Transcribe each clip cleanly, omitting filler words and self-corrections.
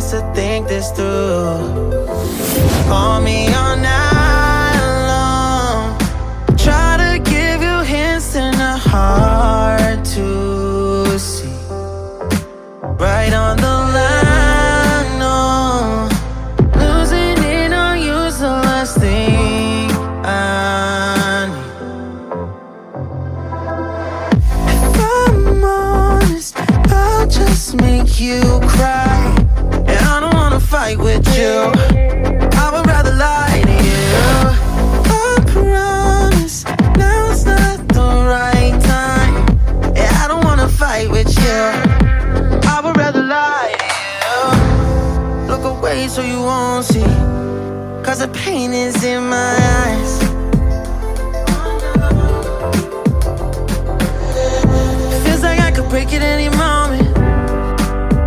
chance to think this through. Call me all night long, try to give you hints and a hard to see. Right on the line, no, losing it on you's the last thing I need. If I'm honest, I'll just make you cry, and I don't wanna fight with you. I would rather lie to you. I promise now's not the right time. Yeah, I don't wanna fight with you. I would rather lie to you. Look away so you won't see, 'cause the pain is in my eyes. Feels like I could break it any moment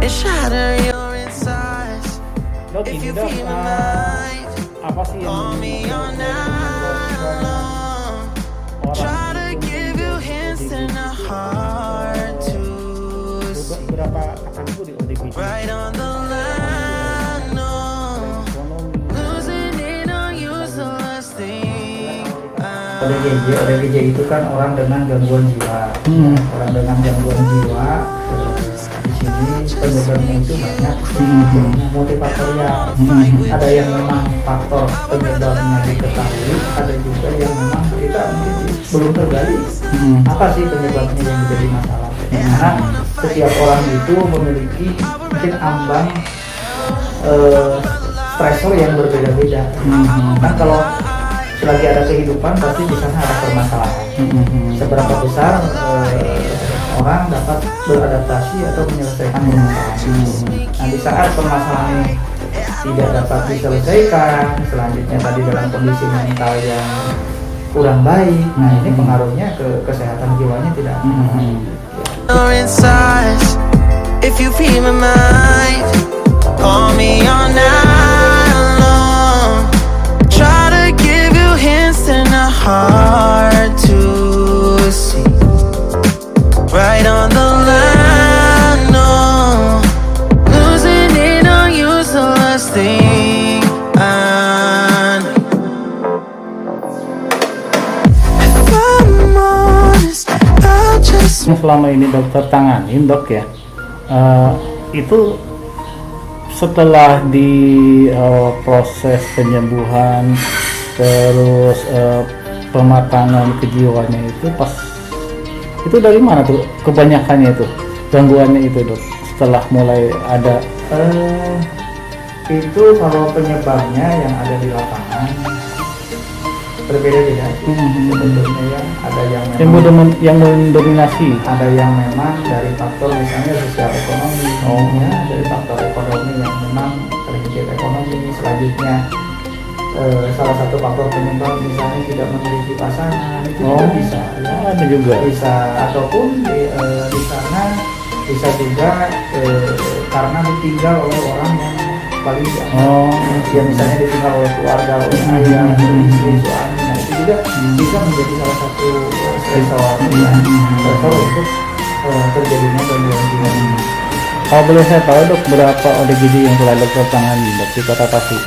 and shatter your insides. Dok, If ini you dok, feel my mind, apa sih yang call me all night long. Try to give you hints and a hard to see. beberapa akan itu di ODGJ Right on the line, no, ekonomi. losing it on you's the last thing I ODGJ itu kan orang dengan gangguan jiwa. Orang dengan gangguan jiwa di sini penyebabnya itu banyak, multifaktorial. Ada yang memang faktor penyebabnya diketahui, ada juga yang memang kita mungkin belum tergali apa sih penyebabnya yang menjadi masalah. Karena setiap orang itu memiliki mungkin ambang stresor yang berbeda-beda. Kan kalau selagi ada kehidupan pasti di sana ada permasalahan. Seberapa besar orang dapat beradaptasi atau menyelesaikan permasalahan. Nah, di saat permasalahan ini tidak dapat diselesaikan, selanjutnya tadi dalam kondisi mental yang kurang baik, nah ini pengaruhnya ke kesehatan jiwanya tidak your insides. If you feel my mind, call me all night long. Try to give you hints and a hard to see. Right on the line, no, losing it on you's the last thing I need. If I'm honest, I'll just selama ini dokter tanganin dok ya, itu setelah di proses penyembuhan terus pematangan kejiwaannya itu pas itu dari mana tuh kebanyakannya itu gangguannya itu dok setelah mulai ada itu kalau penyebabnya yang ada di lapangan berbeda-beda. Sebetulnya ya ada yang memang yang mendominasi, ada yang memang dari faktor misalnya sosial ekonomi, ya, dari faktor ekonomi yang memang terhimpit ekonomi. Selanjutnya salah satu faktor penyebab misalnya tidak memiliki pasangan, itu juga bisa, ya. Ada juga Bisa ataupun di sana bisa juga karena ditinggal oleh orang yang paling ya misalnya ditinggal oleh keluarga, oleh ayah, istri, suami. Nah itu juga bisa menjadi salah satu stresor untuk terjadinya gangguan jiwa. Kalau boleh saya tahu dok berapa ODGJ yang telah dokter tangani dok di Kota Tasik?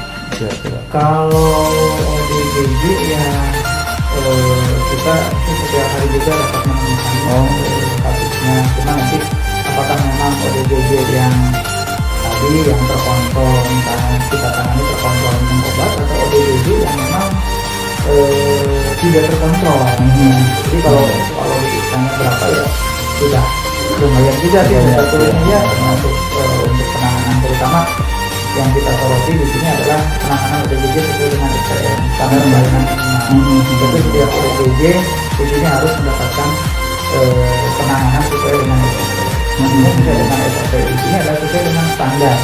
Kalau ODGJ ya kita setiap hari juga dapat menemukan kasusnya. Cuma nanti apakah memang ODGJ yang tadi yang terkontrol misalnya kita tangani terkontrol dengan obat, atau ODGJ yang memang tidak terkontrol. Jadi kalau ditanya berapa ya sudah lumayan juga sih sebetulnya, termasuk untuk penanganan, terutama yang kita soroti di sini adalah penanganan ODGJ sesuai dengan SPM, standar pelayanan minimal. Jadi setiap ODGJ di sini harus mendapatkan penanganan sesuai dengan SOP. Sesuai dengan SOP di sini adalah sesuai dengan standar.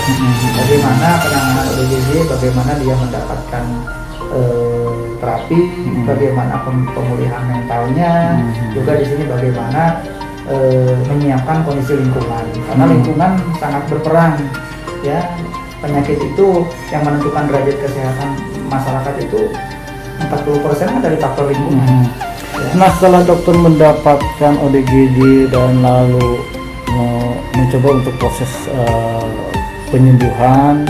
Bagaimana penanganan ODGJ, bagaimana dia mendapatkan terapi, bagaimana pemulihan mentalnya, juga di sini bagaimana menyiapkan kondisi lingkungan, karena lingkungan sangat berperan, ya. Penyakit itu yang menentukan derajat kesehatan masyarakat itu 40% dari faktor lingkungan. Nah, setelah dokter mendapatkan ODGJ dan lalu mencoba untuk proses penyembuhan.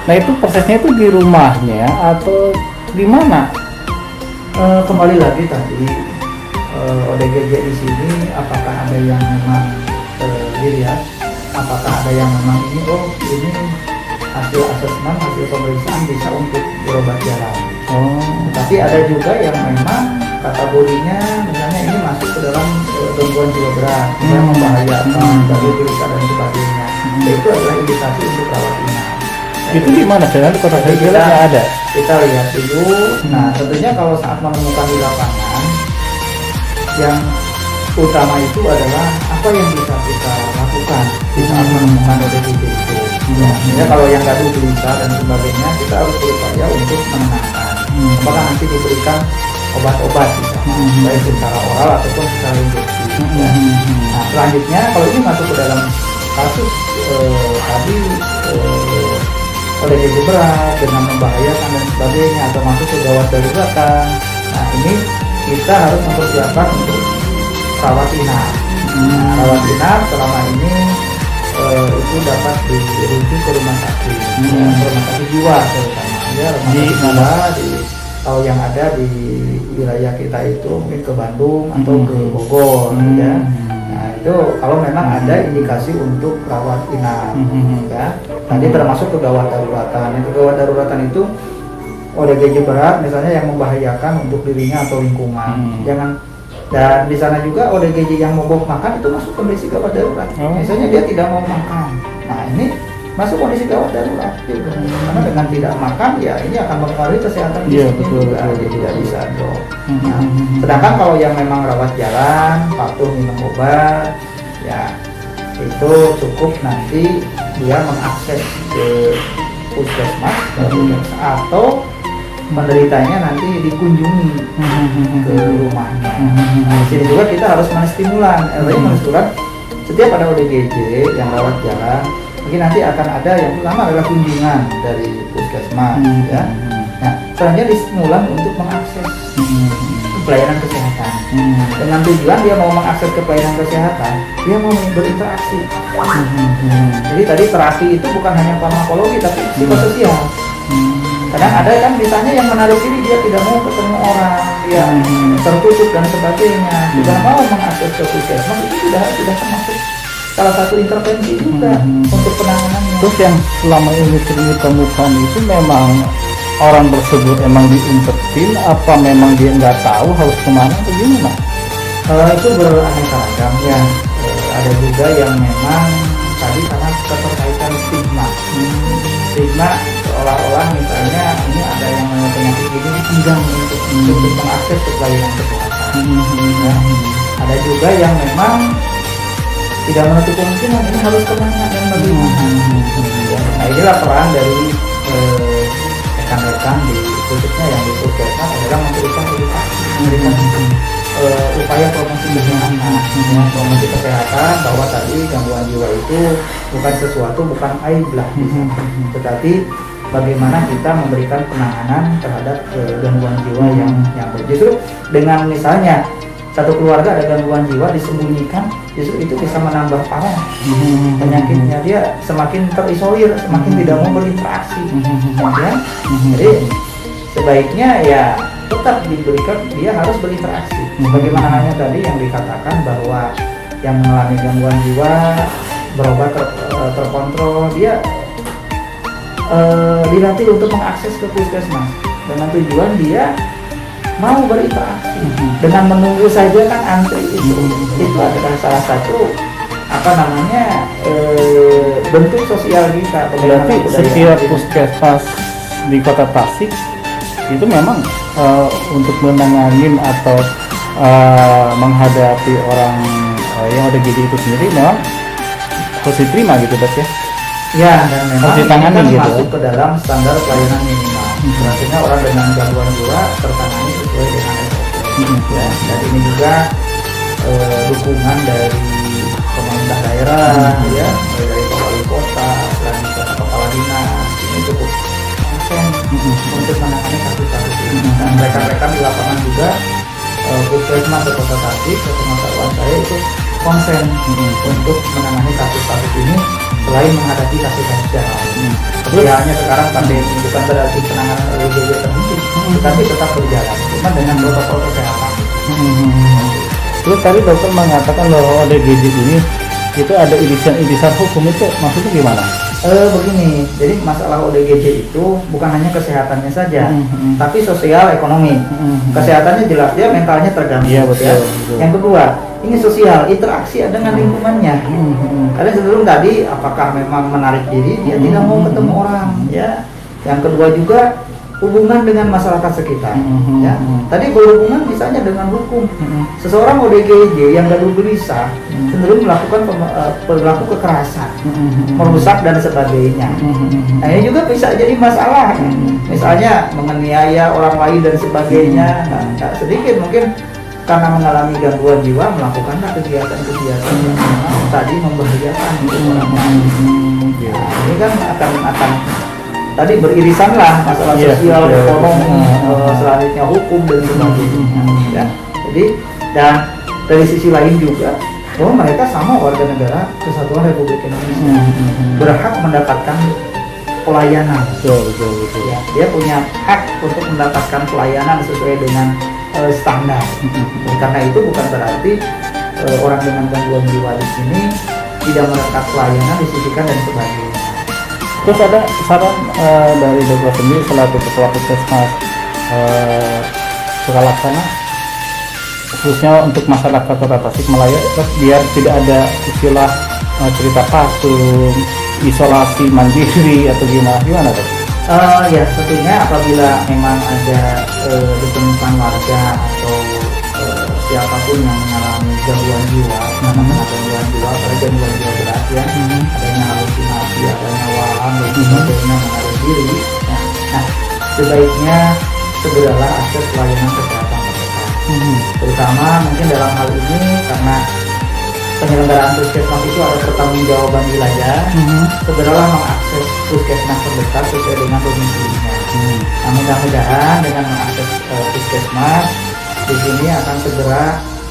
Nah itu prosesnya itu di rumahnya atau di mana? Kembali lagi tadi ODGJ di sini apakah ada yang memang dilihat, apakah ada yang memang ini hasil asesmen, hasil pemeriksaan bisa untuk berobat jalan. Tapi ada juga yang memang kategorinya misalnya ini masuk ke dalam gangguan jiwa berat yang membahayakan dari gelisah dan sebagainya. Itu adalah indikasi untuk rawat inap. Itu di mana? Saya di kota Jakarta nggak ada. Kita lihat dulu. Nah, tentunya kalau saat menemukan di lapangan, yang utama itu adalah apa yang bisa kita lakukan di saat menemukan ODGJ itu. Ya, kalau yang gaduh gelisah dan sebagainya, kita harus berupaya untuk menenangkan. Apakah nanti diberikan obat-obat, baik secara oral ataupun secara injeksi. Nah, selanjutnya kalau ini masuk ke dalam kasus tadi ODGJ berat dengan membahayakan dan sebagainya atau masuk ke gawat daruratan, nah ini kita harus mempersiapkan untuk rawat inap. Rawat inap selama ini itu dapat dirujuk ke rumah sakit, rumah sakit jiwa terutama ya, rumah sakit jiwa kalau yang ada di wilayah kita itu mungkin ke Bandung atau ke Bogor ya. Nah itu kalau memang ada indikasi untuk rawat inap ya. Tadi termasuk kegawat daruratan. Yang kegawat daruratan itu ODGJ berat misalnya yang membahayakan untuk dirinya atau lingkungan. Dan di sana juga ODGJ yang mogok makan itu masuk kondisi gawat darurat. Misalnya dia tidak mau makan. Nah ini masuk kondisi gawat darurat juga. Karena dengan tidak makan ya ini akan mempengaruhi kesehatan fisiknya juga. Dia tidak bisa drop. Nah, sedangkan kalau yang memang rawat jalan, patuh minum obat, ya itu cukup nanti dia mengakses ke puskesmas atau penderitanya nanti dikunjungi ke rumahnya. Nah, di sini juga kita harus menstimulan. Menstimulan setiap ada ODGJ yang rawat jalan, mungkin nanti akan ada yang pertama adalah kunjungan dari puskesmas, ya. Nah, selanjutnya distimulan untuk mengakses pelayanan kesehatan. Dengan tujuan dia mau mengakses ke pelayanan kesehatan, dia mau berinteraksi. Jadi tadi terapi itu bukan hanya farmakologi tapi psikososial. Kadang ada kan misalnya yang menaruh diri dia tidak mau ketemu orang, dia tertutup dan sebagainya, tidak mau mengakses ke puskesmas, itu sudah termasuk salah satu intervensi juga untuk penanganannya. Terus yang selama ini sering ditemukan itu memang orang tersebut emang diintervin apa memang dia nggak tahu harus kemana atau gimana? Itu beraneka ragam ya. Ada juga yang memang tadi karena keterkaitan stigma. Stigma seolah-olah misalnya ini ada yang penyakit ini enggan untuk mengakses ke pelayanan kesehatan. Ada juga yang memang tidak menutup kemungkinan ini harus kemana dan bagaimana. Nah inilah peran dari rekan-rekan di khususnya yang di puskesmas adalah memberikan edukasi, memberikan upaya promosi kesehatan, promosi kesehatan bahwa tadi gangguan jiwa itu bukan sesuatu, bukan aib lah, tetapi bagaimana kita memberikan penanganan terhadap gangguan jiwa yang justru dengan misalnya satu keluarga ada gangguan jiwa disembunyikan, justru itu bisa menambah parah penyakitnya, dia semakin terisolir, semakin tidak mau berinteraksi, ya. Jadi sebaiknya ya tetap diberikan, dia harus berinteraksi. Bagaimana hanya tadi yang dikatakan bahwa yang mengalami gangguan jiwa berobat terkontrol, dia dilatih untuk mengakses ke puskesmas dengan tujuan dia mau berinteraksi. Dengan menunggu saja kan antri itu adalah salah satu bentuk sosial kita. Berarti setiap puskesmas di Kota Tasik itu memang untuk menangani atau menghadapi orang yang ada ODGJ itu sendiri memang harus diterima gitu Dok ya? Ya, dan memang ditangani ini kan gitu. Masuk ke dalam standar pelayanan minimal. Artinya orang dengan gangguan jiwa tertangani sesuai dengan SOP. Ya, dan ini juga dukungan dari pemerintah daerah, ya, mulai dari wali kota, selanjutnya kepala dinas, ini cukup konsen untuk menangani kasus-kasus ini. Dan rekan-rekan di lapangan juga puskesmas di Kota Tasik, sepengetahuan saya itu konsen untuk menangani kasus-kasus ini selain menghadapi kasus-kasus yang lain. Seperti halnya sekarang pandemi bukan berarti penanganan ODGJ terhenti, tetapi tetap berjalan, cuma dengan protokol kesehatan. Terus tadi dokter mengatakan bahwa ODGJ ini itu ada irisan hukum, itu maksudnya gimana? Begini, jadi masalah ODGJ itu bukan hanya kesehatannya saja, tapi sosial ekonomi. Kesehatannya jelas dia mentalnya terganggu. Iya, betul, Ya. betul. Yang kedua, ini sosial, interaksi dengan lingkungannya. Karena sebelum tadi, apakah memang menarik diri, dia tidak mau ketemu orang, ya. Yang kedua juga hubungan dengan masyarakat sekitar, ya. Tadi berhubungan misalnya dengan hukum. Seseorang ODGJ yang gaduh gelisah cenderung melakukan perilaku kekerasan, merusak dan sebagainya. Nah, ini juga bisa jadi masalah, ya. Misalnya menganiaya orang lain dan sebagainya. Nah, tak sedikit mungkin karena mengalami gangguan jiwa melakukanlah kegiatan-kegiatan yang memang tadi membahayakan untuk orang lain. Nah, ini kan akan tadi beririsan lah masalah sosial, ekonomi, selanjutnya hukum dan sebagainya. Ya. Jadi dan dari sisi lain juga bahwa mereka sama warga negara Kesatuan Republik Indonesia, berhak mendapatkan pelayanan. Betul. Ya, dia punya hak untuk mendapatkan pelayanan sesuai dengan standar. Karena itu bukan berarti orang dengan gangguan jiwa di sini tidak mendapat pelayanan disisihkan dan sebagainya. Terus ada saran dari dokter sendiri selaku ketua puskesmas Sukalaksana, khususnya untuk masyarakat Kota Tasikmalaya, biar tidak ada istilah cerita pasung, isolasi mandiri atau gimana dok? Ya tentunya apabila memang ada ditemukan warga atau siapapun yang mengalami gangguan jiwa, gangguan jiwa berat ya, adanya halusinasi, adanya waham dan sebagainya, mengaruh diri. Nah, sebaiknya segeralah akses pelayanan kesehatan terdekat. Terutama mungkin dalam hal ini karena penyelenggaraan puskesmas itu ada pertanggungjawaban wilayah, segeralah mengakses puskesmas terdekat sesuai dengan domisilinya. Nah, mudah-mudahan dengan mengakses puskesmas di sini akan segera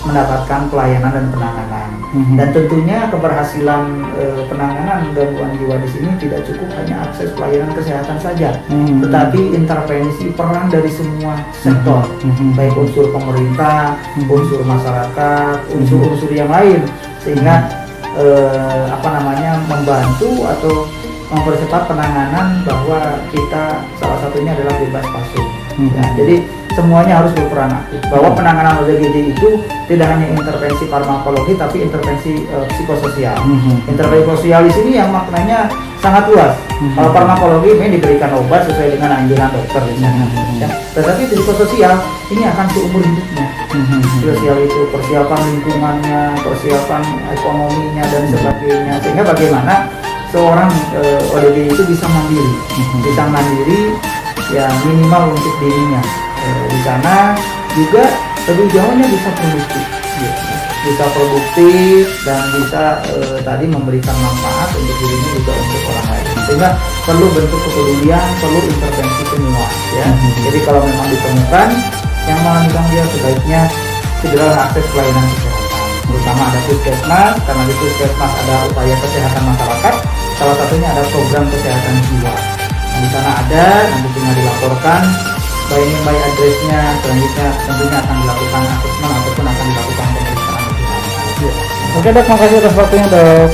mendapatkan pelayanan dan penanganan. Dan tentunya keberhasilan penanganan gangguan jiwa di sini tidak cukup hanya akses pelayanan kesehatan saja, tetapi intervensi peran dari semua sektor, baik unsur pemerintah, unsur masyarakat, unsur-unsur yang lain, sehingga membantu atau mempercepat penanganan bahwa kita salah satunya adalah bebas pasung. Ya, jadi semuanya harus berperan aktif. Bahwa penanganan ODGJ itu tidak hanya intervensi farmakologi, tapi intervensi psikososial. Intervensi sosial di sini yang maknanya sangat luas. Kalau farmakologi ini diberikan obat sesuai dengan anjuran dokter, ya. Tetapi psikososial ini akan seumur hidupnya. Sosial itu persiapan lingkungannya, persiapan ekonominya dan sebagainya. Sehingga bagaimana seorang ODGJ itu bisa mandiri, ya minimal untuk dirinya. Di sana juga lebih jauhnya bisa produktif dan bisa tadi memberikan manfaat untuk dirinya juga untuk orang lain. Sehingga perlu bentuk kepedulian, perlu intervensi semua, ya. Jadi kalau memang ditemukan yang mengalami dia, sebaiknya segera akses pelayanan kesehatan. Terutama ada puskesmas, karena di puskesmas ada upaya kesehatan masyarakat. Salah satunya ada program kesehatan jiwa. Di sana ada, nanti tinggal dilaporkan by address-nya, selanjutnya tentunya akan dilakukan asesmen ataupun akan dilakukan pemeriksaan lebih lanjut. Oke dok, makasih atas waktunya dok.